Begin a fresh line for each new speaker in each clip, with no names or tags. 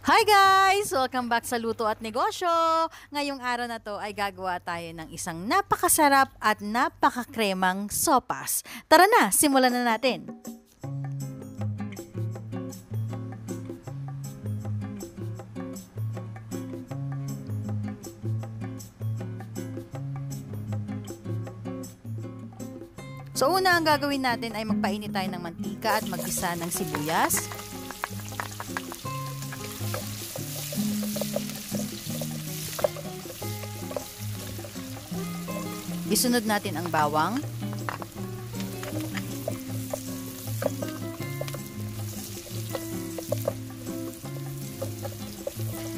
Hi guys! Welcome back sa Luto at Negosyo! Ngayong araw na to ay gagawa tayo ng isang napakasarap at napakakremang sopas. Tara na, simulan na natin! So una ang gagawin natin ay magpainit tayo ng mantika at maggisa ng sibuyas. Isunod natin ang bawang.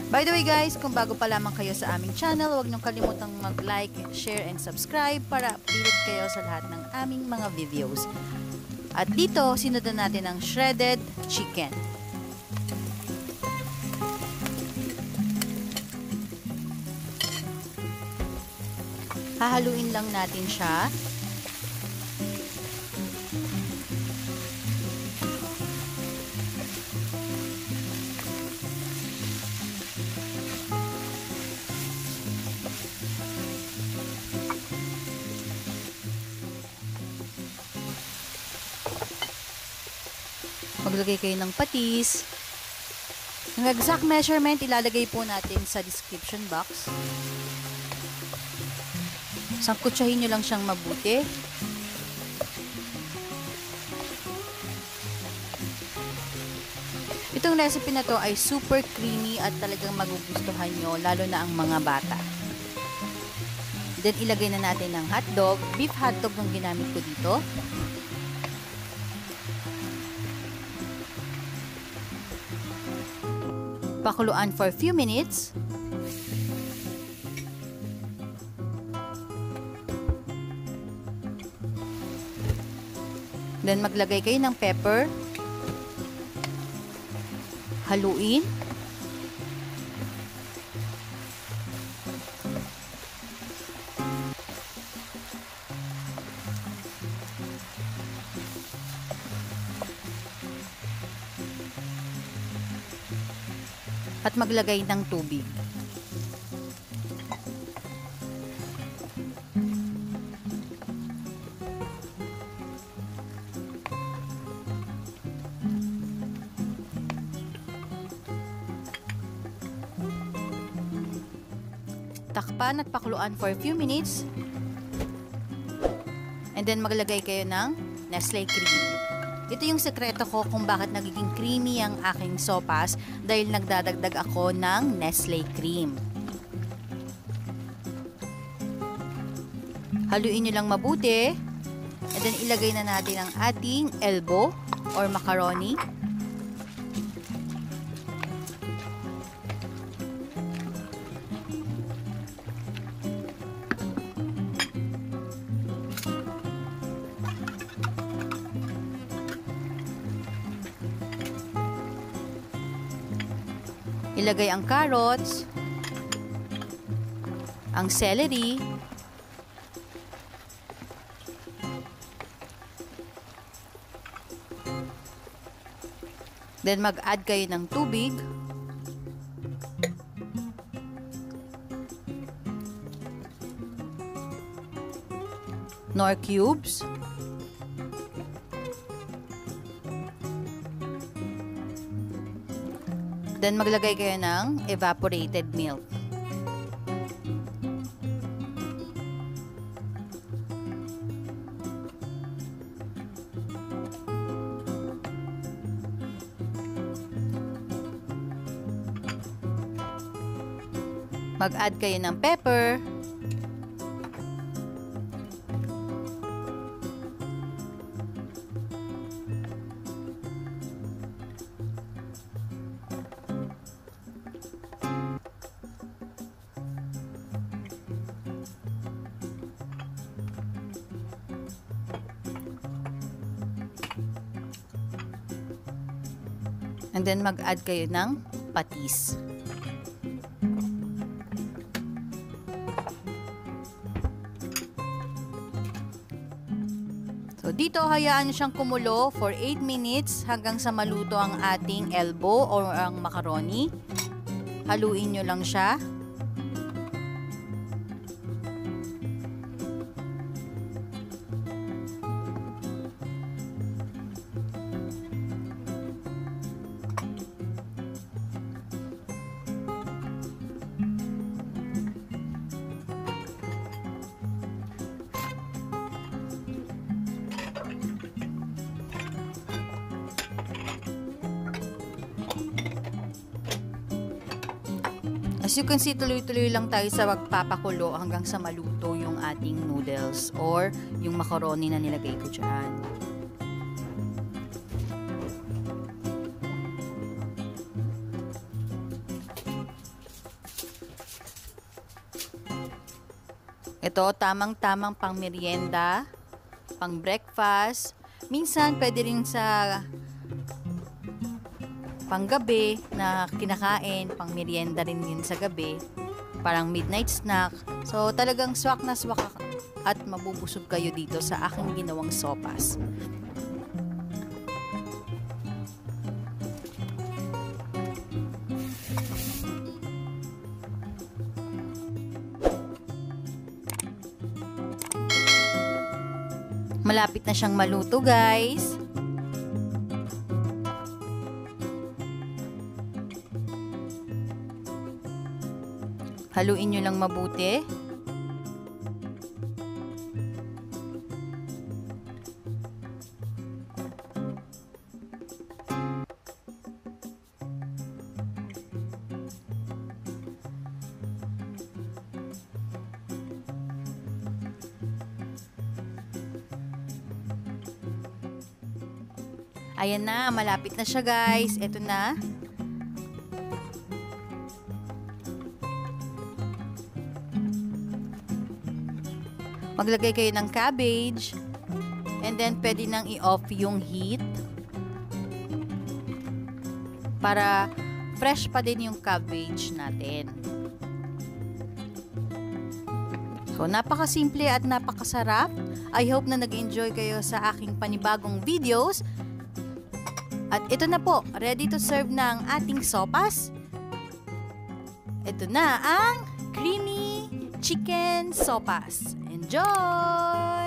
By the way guys, kung bago pa lamang kayo sa aming channel, huwag niyong kalimutang mag-like, share, and subscribe para updated kayo sa lahat ng aming mga videos. At dito, sinundan natin ang shredded chicken. Hahaluin lang natin siya. Maglagay kayo ng patis. Ang exact measurement ilalagay po natin sa description box. Sangkutsahin nyo lang siyang mabuti. Itong recipe na to ay super creamy at talagang magugustuhan nyo, lalo na ang mga bata. Then ilagay na natin ng hotdog. Beef hotdog yung ginamit ko dito. Pakuluan for a few minutes. Then maglagay kayo ng pepper. Haluin. At maglagay ng tubig. Takpan at pakuluan for a few minutes. And then maglagay kayo ng nestle cream. Ito yung sekreto ko kung bakit nagiging creamy ang aking sopas dahil nagdadagdag ako ng nestle cream. Haluin nyo lang mabuti. And then ilagay na natin ang ating elbow or macaroni. Ilagay ang carrots, ang celery, then mag-add kayo ng tubig, nor cubes, then maglagay kayo ng evaporated milk. Mag-add kayo ng pepper. And then mag-add kayo ng patis. So dito, hayaan nyo siyang kumulo for 8 minutes hanggang sa maluto ang ating elbow or ang macaroni. Haluin nyo lang siya. As you can see, tuloy-tuloy lang tayo sa pagpapakulo hanggang sa maluto yung ating noodles or yung macaroni na nilagay ko dyan. Ito, tamang-tamang pang merienda, pang breakfast. Minsan, pwede rin sa panggabi na kinakain, pang merienda rin din sa gabi, parang midnight snack. So talagang swak na swak at mabubusog kayo dito sa aking ginawang sopas. Malapit na siyang maluto, guys. Haluin nyo lang mabuti. Ayan na, malapit na siya, guys. Ito na. Maglagay kayo ng cabbage and then pwede nang i-off yung heat para fresh pa din yung cabbage natin. So, napakasimple at napakasarap. I hope na nag-enjoy kayo sa aking panibagong videos. At ito na po, ready to serve na ang ating sopas. Ito na ang creamy chicken sopas. Enjoy!